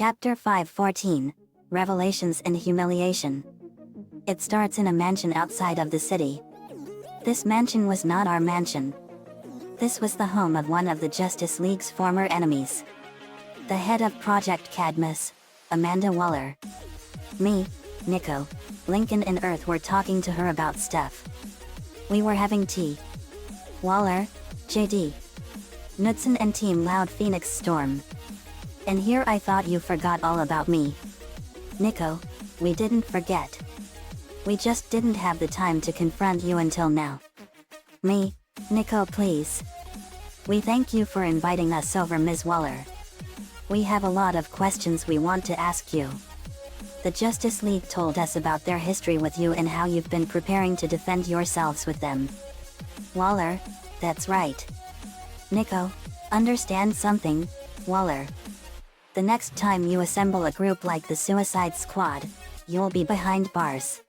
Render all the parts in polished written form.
Chapter 5:14, Revelations and Humiliation. It starts in a mansion outside of the city. This mansion was not our mansion. This was the home of one of the Justice League's former enemies. The head of Project Cadmus, Amanda Waller. Me, Nico, Lincoln and Earth were talking to her about stuff. We were having tea. Waller, JD. Knudsen and Team Loud Phoenix Storm. And here I thought you forgot all about me. Nico, we didn't forget. We just didn't have the time to confront you until now. Me, Nico, please. We thank you for inviting us over, Ms. Waller. We have a lot of questions we want to ask you. The Justice League told us about their history with you and how you've been preparing to defend yourselves with them. Waller, that's right. Nico, understand something, Waller. The next time you assemble a group like the Suicide Squad, you'll be behind bars.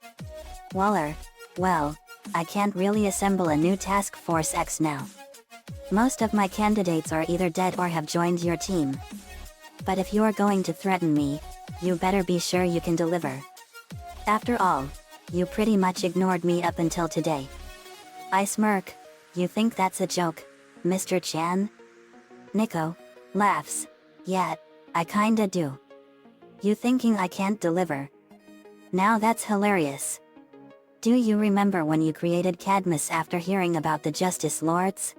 Waller, well, I can't really assemble a new Task Force X now. Most of my candidates are either dead or have joined your team. But if you're going to threaten me, you better be sure you can deliver. After all, you pretty much ignored me up until today. I smirk. You think that's a joke, Mr. Chan? Nico laughs. Yeah, I kinda do. You thinking I can't deliver? Now that's hilarious. Do you remember when you created Cadmus after hearing about the Justice Lords?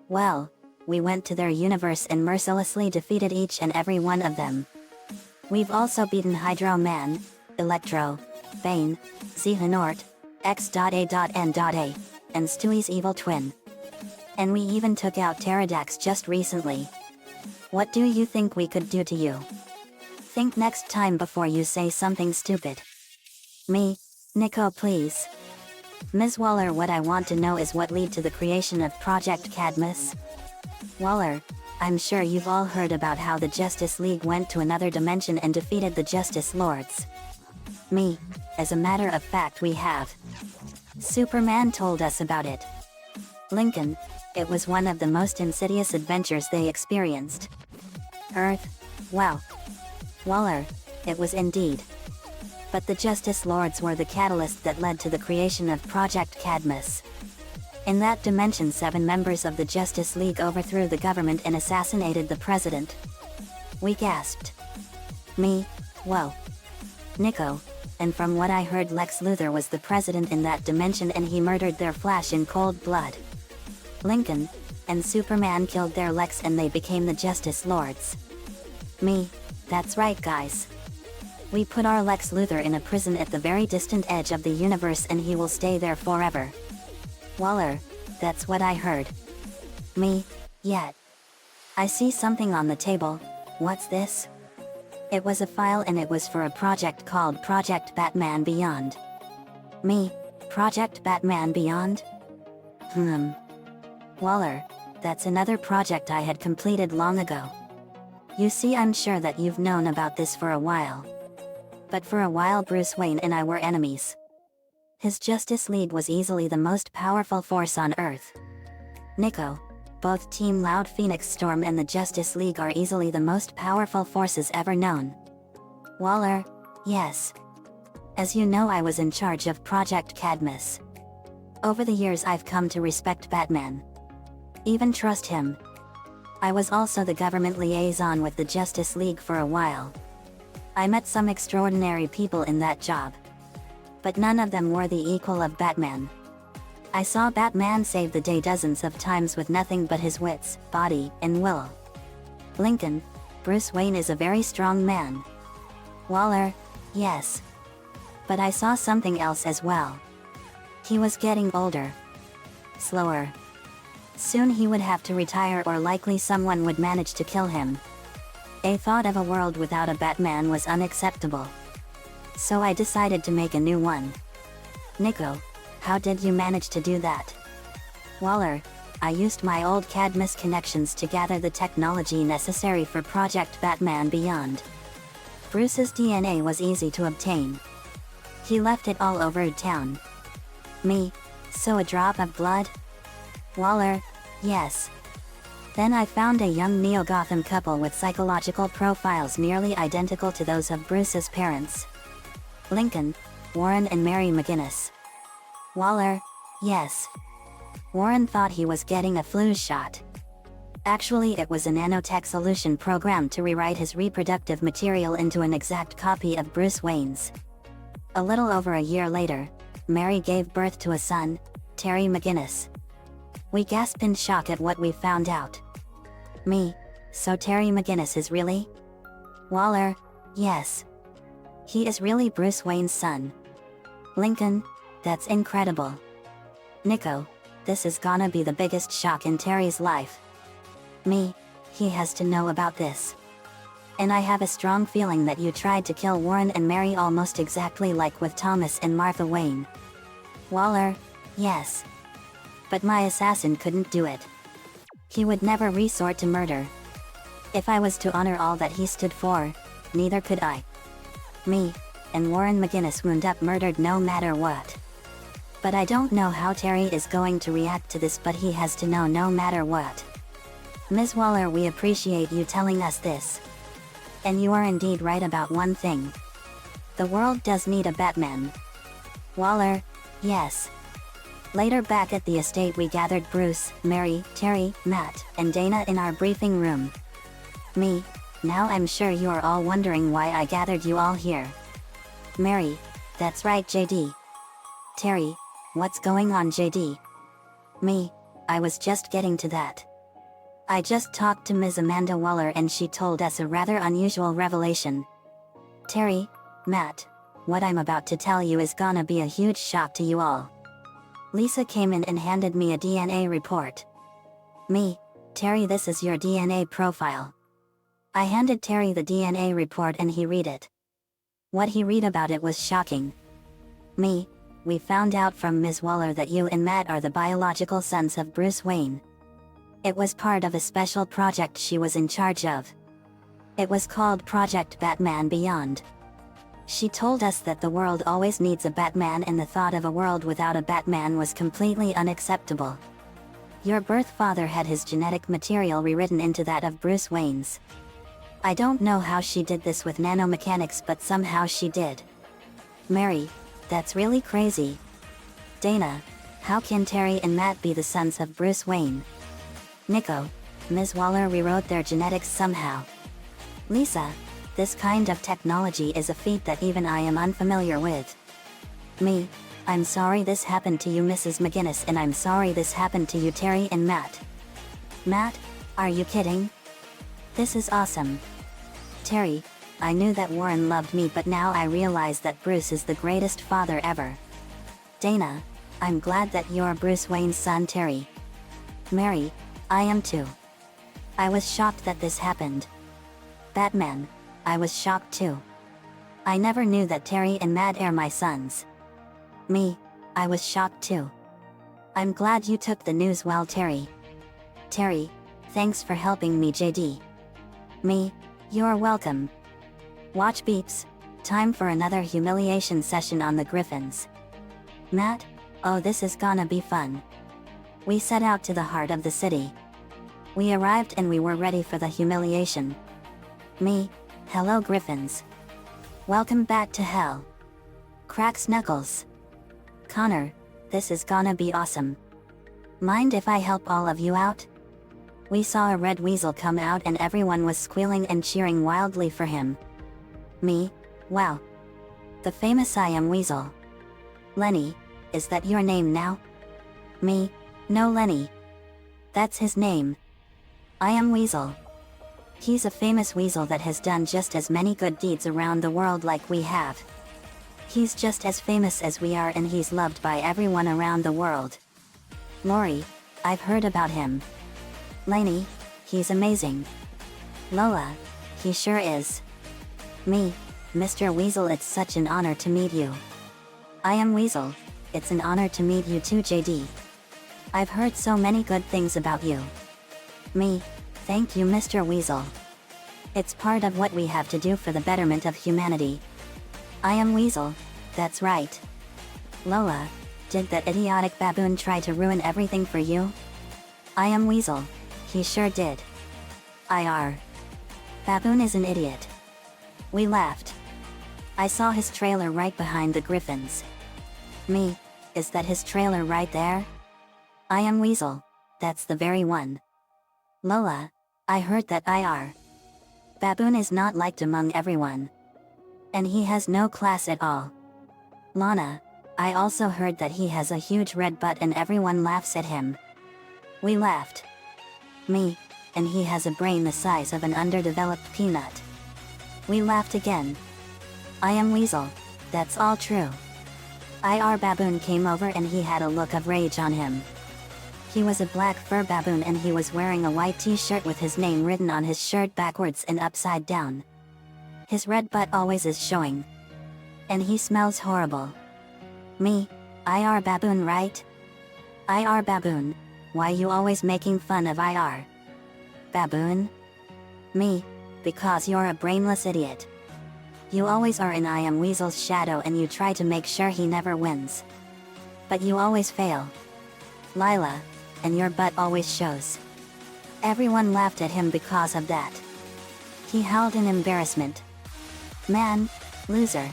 Well, we went to their universe and mercilessly defeated each and every one of them. We've also beaten Hydro Man, Electro, Bane, Xehanort, X.A.N.A, and Stewie's evil twin. And we even took out Pterodax just recently. What do you think we could do to you? Think next time before you say something stupid. Me, Nico, please. Ms. Waller, what I want to know is what led to the creation of Project Cadmus. Waller, I'm sure you've all heard about how the Justice League went to another dimension and defeated the Justice Lords. Me, as a matter of fact we have. Superman told us about it. Lincoln, it was one of the most insidious adventures they experienced. Earth, wow. Waller, it was indeed. But the Justice Lords were the catalyst that led to the creation of Project Cadmus. In that dimension, 7 members of the Justice League overthrew the government and assassinated the president. We gasped. Me, whoa. Nico, and from what I heard, Lex Luthor was the president in that dimension and he murdered their Flash in cold blood. Lincoln, and Superman killed their Lex and they became the Justice Lords. Me, that's right guys. We put our Lex Luthor in a prison at the very distant edge of the universe and he will stay there forever. Waller, that's what I heard. Me, yeah. I see something on the table. What's this? It was a file and it was for a project called Project Batman Beyond. Me, Project Batman Beyond? Waller, that's another project I had completed long ago. You see, I'm sure that you've known about this for a while. But for a while Bruce Wayne and I were enemies. His Justice League was easily the most powerful force on Earth. Nico, both Team Loud Phoenix Storm and the Justice League are easily the most powerful forces ever known. Waller, yes. As you know, I was in charge of Project Cadmus. Over the years I've come to respect Batman. Even trust him. I was also the government liaison with the Justice League for a while. I met some extraordinary people in that job. But none of them were the equal of Batman. I saw Batman save the day dozens of times with nothing but his wits, body, and will. Lincoln, Bruce Wayne is a very strong man. Waller, yes. But I saw something else as well. He was getting older. Slower. Soon he would have to retire or likely someone would manage to kill him. A thought of a world without a Batman was unacceptable. So I decided to make a new one. Nico, how did you manage to do that? Waller, I used my old Cadmus connections to gather the technology necessary for Project Batman Beyond. Bruce's DNA was easy to obtain. He left it all over town. Me, so a drop of blood? Waller, yes. Then I found a young Neo-Gotham couple with psychological profiles nearly identical to those of Bruce's parents. Lincoln, Warren and Mary McGinnis. Waller, yes. Warren thought he was getting a flu shot. Actually, it was a nanotech solution program to rewrite his reproductive material into an exact copy of Bruce Wayne's. A little over a year later, Mary gave birth to a son, Terry McGinnis. We gasped in shock at what we found out. Me, so Terry McGinnis is really? Waller, yes. He is really Bruce Wayne's son. Lincoln, that's incredible. Nico, this is gonna be the biggest shock in Terry's life. Me, he has to know about this. And I have a strong feeling that you tried to kill Warren and Mary almost exactly like with Thomas and Martha Wayne. Waller, yes. But my assassin couldn't do it. He would never resort to murder. If I was to honor all that he stood for, neither could I. Me, and Warren McGinnis wound up murdered no matter what. But I don't know how Terry is going to react to this, but he has to know no matter what. Ms. Waller, we appreciate you telling us this. And you are indeed right about one thing. The world does need a Batman. Waller, yes. Later back at the estate we gathered Bruce, Mary, Terry, Matt, and Dana in our briefing room. Me, now I'm sure you are all wondering why I gathered you all here. Mary, that's right JD. Terry, what's going on JD? Me, I was just getting to that. I just talked to Ms. Amanda Waller and she told us a rather unusual revelation. Terry, Matt, what I'm about to tell you is gonna be a huge shock to you all. Lisa came in and handed me a DNA report. Me, Terry, this is your DNA profile. I handed Terry the DNA report and he read it. What he read about it was shocking. Me, we found out from Ms. Waller that you and Matt are the biological sons of Bruce Wayne. It was part of a special project she was in charge of. It was called Project Batman Beyond. She told us that the world always needs a Batman and the thought of a world without a Batman was completely unacceptable. Your birth father had his genetic material rewritten into that of Bruce Wayne's. I don't know how she did this with nanomechanics, but somehow she did. Mary, that's really crazy. Dana, how can Terry and Matt be the sons of Bruce Wayne? Nico, Ms. Waller rewrote their genetics somehow. Lisa, this kind of technology is a feat that even I am unfamiliar with. Me, I'm sorry this happened to you Mrs. McGinnis, and I'm sorry this happened to you Terry and Matt. Matt, are you kidding? This is awesome. Terry, I knew that Warren loved me, but now I realize that Bruce is the greatest father ever. Dana, I'm glad that you're Bruce Wayne's son Terry. Mary, I am too. I was shocked that this happened. Batman, I was shocked too. I never knew that Terry and Matt are my sons. Me, I was shocked too. I'm glad you took the news well Terry. Terry, thanks for helping me JD. Me, you're welcome. Watch beeps, time for another humiliation session on the Griffins. Matt, oh this is gonna be fun. We set out to the heart of the city. We arrived and we were ready for the humiliation. Me, hello Griffins. Welcome back to hell. Cracks knuckles. Connor, this is gonna be awesome. Mind if I help all of you out? We saw a red weasel come out and everyone was squealing and cheering wildly for him. Me, wow. The famous I Am Weasel. Lenny, is that your name now? Me, no Lenny. That's his name. I Am Weasel. He's a famous weasel that has done just as many good deeds around the world like we have. He's just as famous as we are and he's loved by everyone around the world. Lori, I've heard about him. Lainey, he's amazing. Lola, he sure is. Me, Mr. Weasel, it's such an honor to meet you. I Am Weasel, it's an honor to meet you too JD. I've heard so many good things about you. Me, thank you Mr. Weasel. It's part of what we have to do for the betterment of humanity. I Am Weasel, that's right. Lola, did that idiotic baboon try to ruin everything for you? I Am Weasel, He sure did. IR. Baboon is an idiot. We laughed. I saw his trailer right behind the griffins. Me, is that his trailer right there? I am Weasel, that's the very one. Lola, I heard that IR. Baboon is not liked among everyone. And he has no class at all. Lana, I also heard that he has a huge red butt and everyone laughs at him. We laughed. Me, and he has a brain the size of an underdeveloped peanut. We laughed again. I am Weasel, that's all true. IR Baboon came over and he had a look of rage on him. He was a black fur baboon and he was wearing a white t-shirt with his name written on his shirt backwards and upside down. His red butt always is showing. And he smells horrible. Me, IR Baboon right? IR Baboon, why you always making fun of IR? Baboon? Me, because you're a brainless idiot. You always are in I am Weasel's shadow and you try to make sure he never wins. But you always fail. Lila, and your butt always shows. Everyone laughed at him because of that. He howled in embarrassment. Man, loser.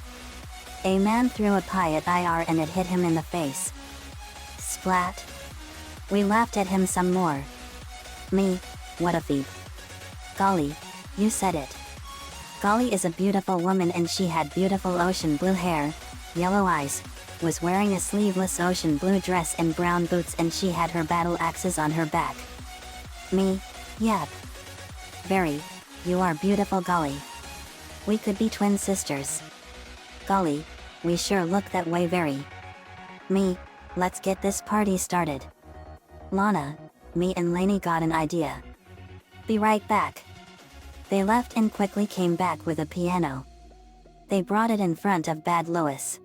A man threw a pie at IR and it hit him in the face. Splat. We laughed at him some more. Me, what a feat. Golly, you said it. Golly is a beautiful woman and she had beautiful ocean blue hair, yellow eyes, was wearing a sleeveless ocean blue dress and brown boots and she had her battle axes on her back. Me, yep. Very, you are beautiful Golly. We could be twin sisters. Golly, we sure look that way very. Me, let's get this party started. Lana, me and Lainey got an idea. Be right back. They left and quickly came back with a piano. They brought it in front of Bad Lois.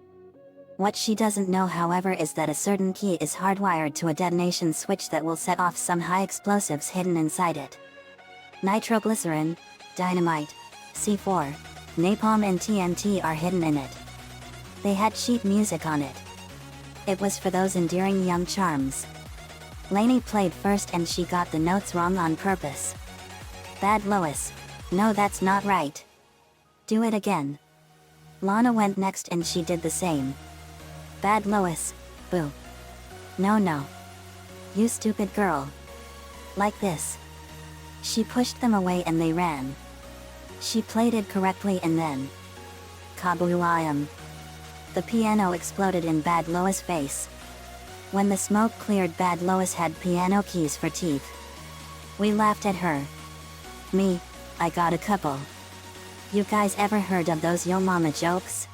What she doesn't know however is that a certain key is hardwired to a detonation switch that will set off some high explosives hidden inside it. Nitroglycerin, dynamite, C4, napalm and TNT are hidden in it. They had sheet music on it. It was for those endearing young charms. Lainey played first and she got the notes wrong on purpose. Bad Lois, no that's not right. Do it again. Lana went next and she did the same. Bad Lois, boo. No. You stupid girl. Like this. She pushed them away and they ran. She played it correctly and then. Kaboom! The piano exploded in Bad Lois' face. When the smoke cleared, Bad Lois had piano keys for teeth. We laughed at her. Me, I got a couple. You guys ever heard of those yo mama jokes?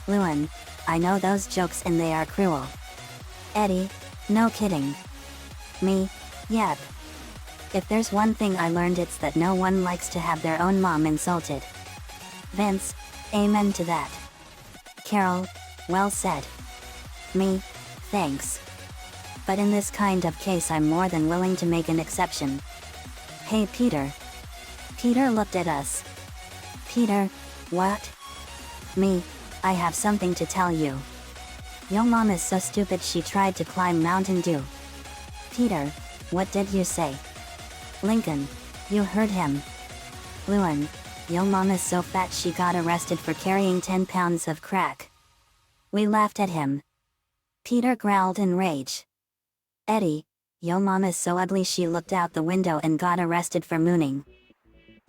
Luan, I know those jokes and they are cruel. Eddie, no kidding. Me, yep. If there's one thing I learned it's that no one likes to have their own mom insulted. Vince, amen to that. Carol, well said. Me, thanks. But in this kind of case I'm more than willing to make an exception. Hey Peter. Peter looked at us. Peter, what? Me, I have something to tell you. Yo mom is so stupid she tried to climb Mountain Dew. Peter, what did you say? Lincoln, you heard him. Luan, yo mom is so fat she got arrested for carrying 10 pounds of crack. We laughed at him. Peter growled in rage. Eddie, yo mom is so ugly she looked out the window and got arrested for mooning.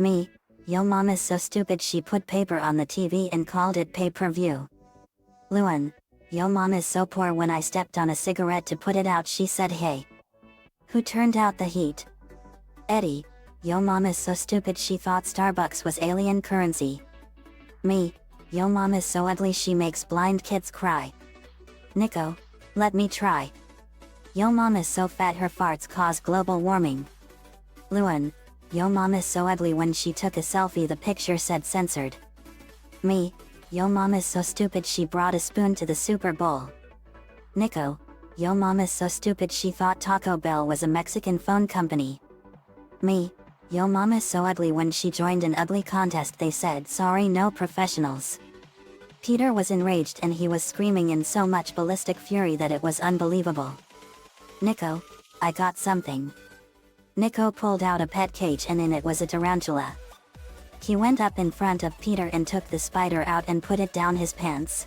Me, yo mom is so stupid she put paper on the TV and called it pay-per-view. Luan, yo mom is so poor when I stepped on a cigarette to put it out she said hey. Who turned out the heat? Eddie, yo mom is so stupid she thought Starbucks was alien currency. Me, yo mom is so ugly she makes blind kids cry. Nico, let me try. Yo mom is so fat her farts cause global warming. Luan, yo mom is so ugly when she took a selfie the picture said censored. Me, yo mom is so stupid she brought a spoon to the Super Bowl. Nico, yo mom is so stupid she thought Taco Bell was a Mexican phone company. Me, yo mom is so ugly when she joined an ugly contest they said sorry no professionals. Peter was enraged and he was screaming in so much ballistic fury that it was unbelievable. Nico, I got something. Nico pulled out a pet cage and in it was a tarantula. He went up in front of Peter and took the spider out and put it down his pants.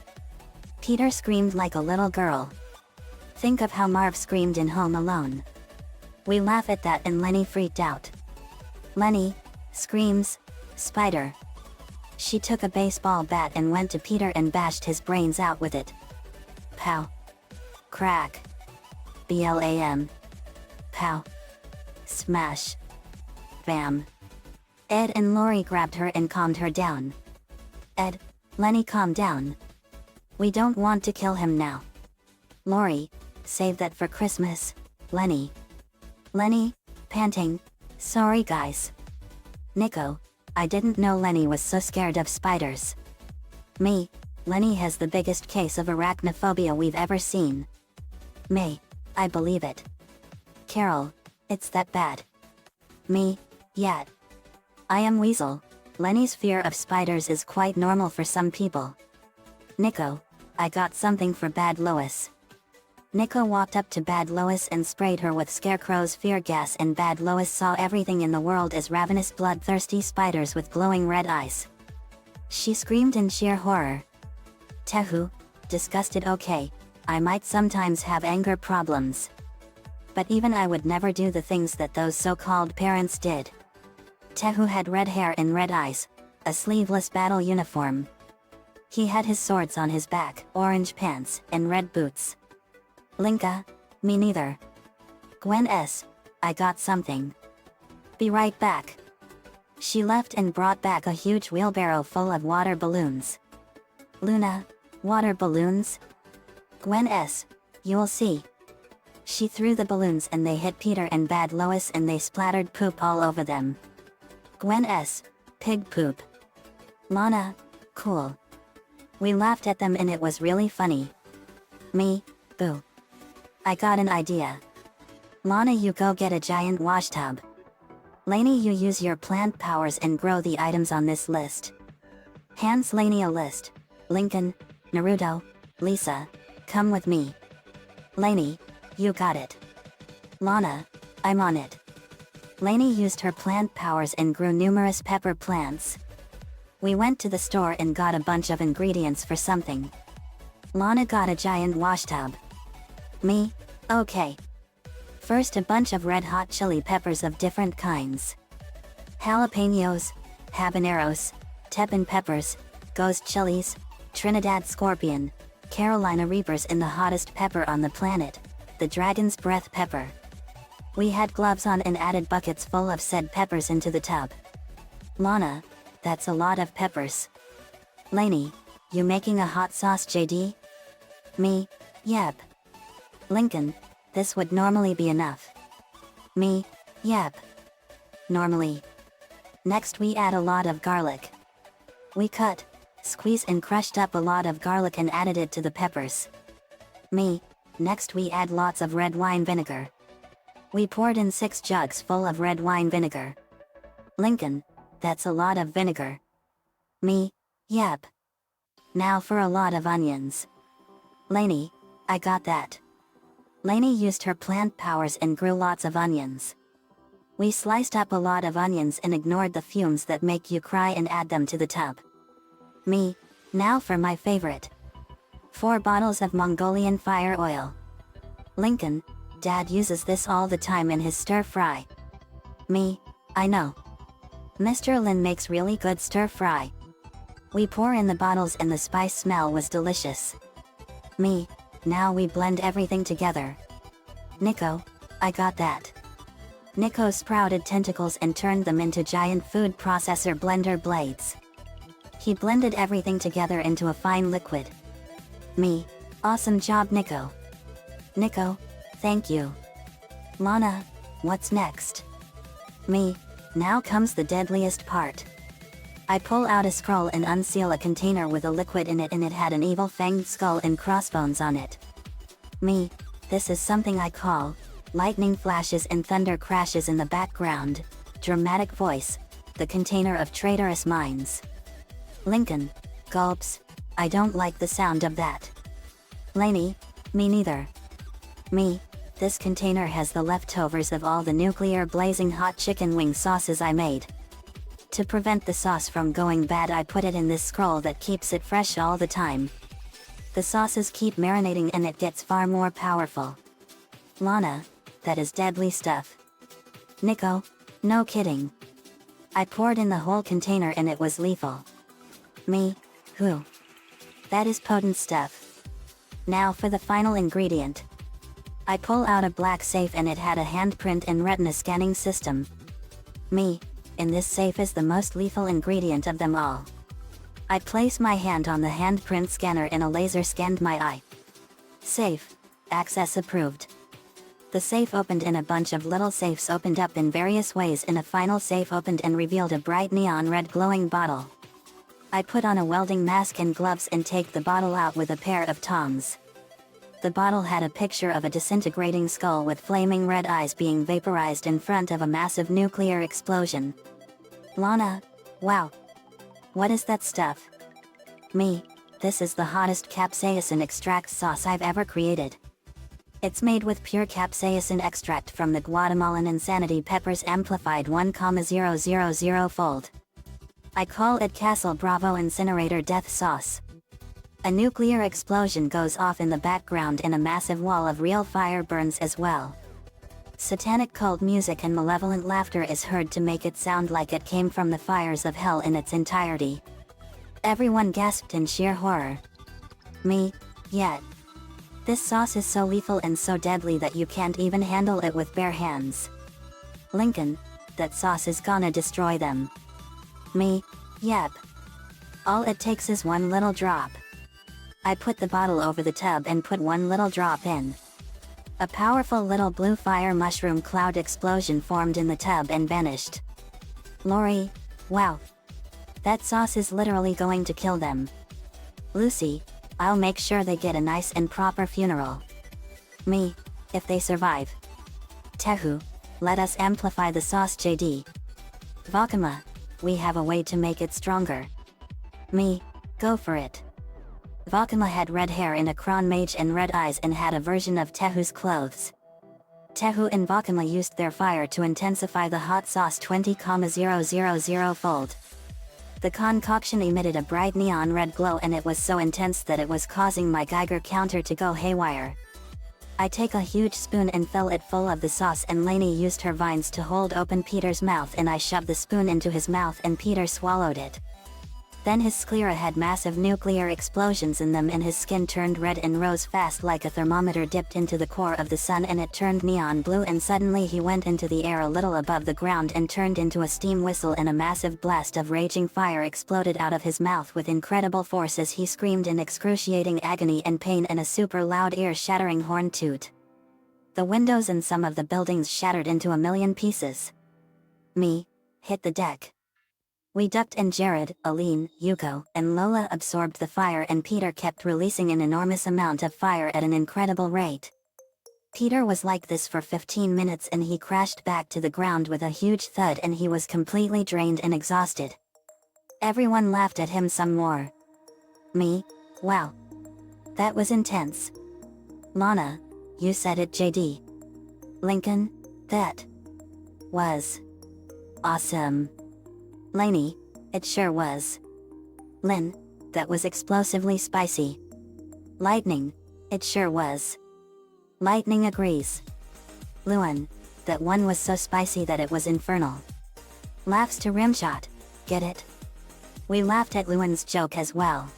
Peter screamed like a little girl. Think of how Marv screamed in Home Alone. We laugh at that and Lenny freaked out. Lenny screams, "Spider." She took a baseball bat and went to Peter and bashed his brains out with it. Pow. Crack. BLAM. Pow. Smash. Bam. Ed and Lori grabbed her and calmed her down. Ed, Lenny, calm down. We don't want to kill him now. Lori, save that for Christmas, Lenny. Lenny, panting, sorry guys. Nico, I didn't know Lenny was so scared of spiders. Me, Lenny has the biggest case of arachnophobia we've ever seen. Me, I believe it. Carol, it's that bad. Me, yeah. I am Weasel. Lenny's fear of spiders is quite normal for some people. Nico, I got something for Bad Lois. Nico walked up to Bad Lois and sprayed her with Scarecrow's fear gas and Bad Lois saw everything in the world as ravenous bloodthirsty spiders with glowing red eyes. She screamed in sheer horror. Tehu, disgusted. Okay, I might sometimes have anger problems. But even I would never do the things that those so-called parents did. Tehu had red hair and red eyes, a sleeveless battle uniform. He had his swords on his back, orange pants, and red boots. Linka, me neither. Gwen S, I got something. Be right back. She left and brought back a huge wheelbarrow full of water balloons. Luna, water balloons? Gwen S, you'll see. She threw the balloons and they hit Peter and Bad Lois and they splattered poop all over them. Gwen S, pig poop. Lana, cool. We laughed at them and it was really funny. Me, boo. I got an idea. Lana, you go get a giant washtub. Lainey, you use your plant powers and grow the items on this list. Hands Lainey a list. Lincoln, Naruto, Lisa, come with me. Lainey, you got it. Lana, I'm on it. Lainey used her plant powers and grew numerous pepper plants. We went to the store and got a bunch of ingredients for something. Lana got a giant washtub. Me, okay. First a bunch of red hot chili peppers of different kinds. Jalapenos, habaneros, teppan peppers, ghost chilies, Trinidad scorpion, Carolina reapers and the hottest pepper on the planet, the dragon's breath pepper. We had gloves on and added buckets full of said peppers into the tub. Lana, that's a lot of peppers. Lainey, you making a hot sauce, JD? Me, yep. Lincoln, this would normally be enough. Me, yep. Normally. Next we add a lot of garlic. We cut, squeeze and crushed up a lot of garlic and added it to the peppers. Me, next we add lots of red wine vinegar. We poured in 6 jugs full of red wine vinegar. Lincoln, that's a lot of vinegar. Me, yep. Now for a lot of onions. Lainey, I got that. Lainey used her plant powers and grew lots of onions. We sliced up a lot of onions and ignored the fumes that make you cry and add them to the tub. Me, now for my favorite. 4 bottles of Mongolian fire oil. Lincoln, Dad uses this all the time in his stir fry. Me, I know. Mr. Lin makes really good stir fry. We pour in the bottles and the spice smell was delicious. Me, now we blend everything together. Nico, I got that. Nico sprouted tentacles and turned them into giant food processor blender blades. He blended everything together into a fine liquid. Me, awesome job Nico. Nico, thank you. Lana, what's next? Me, now comes the deadliest part. I pull out a scroll and unseal a container with a liquid in it and it had an evil fanged skull and crossbones on it. Me, this is something I call, lightning flashes and thunder crashes in the background, dramatic voice, the container of traitorous minds. Lincoln, gulps, I don't like the sound of that. Lainey, me neither. Me, this container has the leftovers of all the nuclear blazing hot chicken wing sauces I made. To prevent the sauce from going bad, I put it in this scroll that keeps it fresh all the time. The sauces keep marinating and it gets far more powerful. Lana, that is deadly stuff. Nico, no kidding. I poured in the whole container and it was lethal. Me, who? That is potent stuff. Now for the final ingredient. I pull out a black safe and it had a handprint and retina scanning system. Me, in this safe is the most lethal ingredient of them all. I place my hand on the handprint scanner and a laser scanned my eye. Safe, access approved. The safe opened and a bunch of little safes opened up in various ways and a final safe opened and revealed a bright neon red glowing bottle. I put on a welding mask and gloves and take the bottle out with a pair of tongs. The bottle had a picture of a disintegrating skull with flaming red eyes being vaporized in front of a massive nuclear explosion. Lana, wow. What is that stuff? Me, this is the hottest capsaicin extract sauce I've ever created. It's made with pure capsaicin extract from the Guatemalan insanity peppers amplified 1,000-fold. I call it Castle Bravo Incinerator Death Sauce. A nuclear explosion goes off in the background and a massive wall of real fire burns as well. Satanic cult music and malevolent laughter is heard to make it sound like it came from the fires of hell in its entirety. Everyone gasped in sheer horror. Me, yet. This sauce is so lethal and so deadly that you can't even handle it with bare hands. Lincoln, that sauce is gonna destroy them. Me, yep. All it takes is one little drop. I put the bottle over the tub and put one little drop in. A powerful little blue fire mushroom cloud explosion formed in the tub and vanished. Lori, wow. That sauce is literally going to kill them. Lucy, I'll make sure they get a nice and proper funeral. Me, if they survive. Tehu, let us amplify the sauce JD. Vakama, we have a way to make it stronger. Me, go for it. Vakama had red hair in a crown mage and red eyes and had a version of Tehu's clothes. Tehu and Vakama used their fire to intensify the hot sauce 20,000-fold. The concoction emitted a bright neon red glow and it was so intense that it was causing my Geiger counter to go haywire. I take a huge spoon and fill it full of the sauce and Lainey used her vines to hold open Peter's mouth and I shoved the spoon into his mouth and Peter swallowed it. Then his sclera had massive nuclear explosions in them and his skin turned red and rose fast like a thermometer dipped into the core of the sun and it turned neon blue and suddenly he went into the air a little above the ground and turned into a steam whistle and a massive blast of raging fire exploded out of his mouth with incredible force as he screamed in excruciating agony and pain and a super loud ear-shattering horn toot. The windows in some of the buildings shattered into a million pieces. Me, hit the deck. We ducked and Jared, Aline, Yuko, and Lola absorbed the fire and Peter kept releasing an enormous amount of fire at an incredible rate. Peter was like this for 15 minutes and he crashed back to the ground with a huge thud and he was completely drained and exhausted. Everyone laughed at him some more. Me, wow. That was intense. Lana, you said it JD. Lincoln, that was awesome. Lainey, it sure was. Lynn, that was explosively spicy. Lightning, it sure was. Lightning agrees. Luan, that one was so spicy that it was infernal. Laughs to Rimshot, get it? We laughed at Luan's joke as well.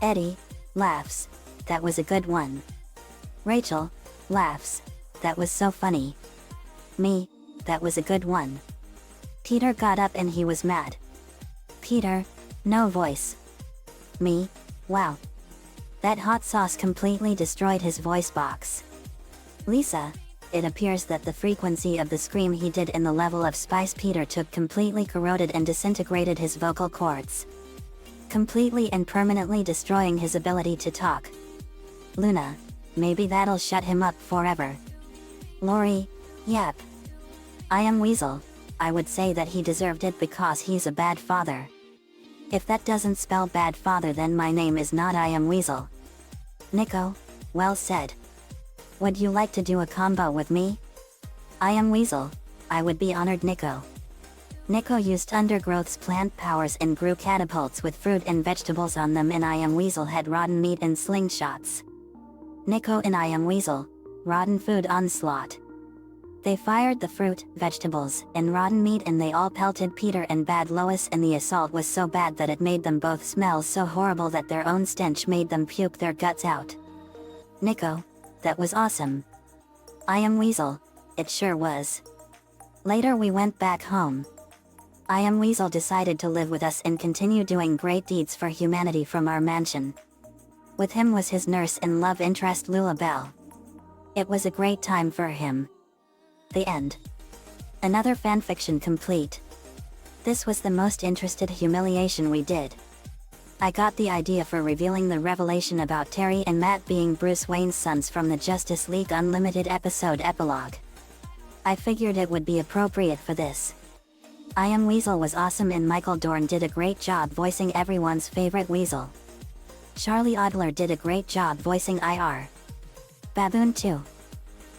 Eddie, laughs, that was a good one. Rachel, laughs, that was so funny. Me, that was a good one. Peter got up and he was mad. Peter, no voice. Me, wow. That hot sauce completely destroyed his voice box. Lisa, it appears that the frequency of the scream he did in the level of spice Peter took completely corroded and disintegrated his vocal cords. Completely and permanently destroying his ability to talk. Luna, maybe that'll shut him up forever. Lori, yep. I am Weasel. I would say that he deserved it because he's a bad father. If that doesn't spell bad father then my name is not I am Weasel. Nico, well said. Would you like to do a combo with me? I am Weasel. I would be honored. Nico. Nico used Undergrowth's plant powers and grew catapults with fruit and vegetables on them, and I am Weasel had rotten meat and slingshots. Nico and I am Weasel, rotten food onslaught. They fired the fruit, vegetables, and rotten meat, and they all pelted Peter and Bad Lois, and the assault was so bad that it made them both smell so horrible that their own stench made them puke their guts out. Nico, that was awesome. I am Weasel, it sure was. Later we went back home. I am Weasel decided to live with us and continue doing great deeds for humanity from our mansion. With him was his nurse and love interest Lula Bell. It was a great time for him. The end. Another fanfiction complete. This was the most interested humiliation we did. I got the idea for revealing the revelation about Terry and Matt being Bruce Wayne's sons from the Justice League Unlimited episode epilogue. I figured it would be appropriate for this. I Am Weasel was awesome, and Michael Dorn did a great job voicing everyone's favorite Weasel. Charlie Adler did a great job voicing IR. Baboon too.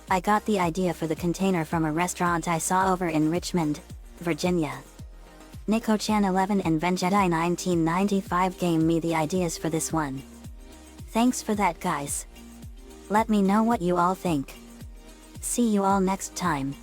I got the idea for the container from a restaurant I saw over in Richmond, Virginia. Nico-chan 11 and Venjedi 1995 gave me the ideas for this one. Thanks for that, guys. Let me know what you all think. See you all next time.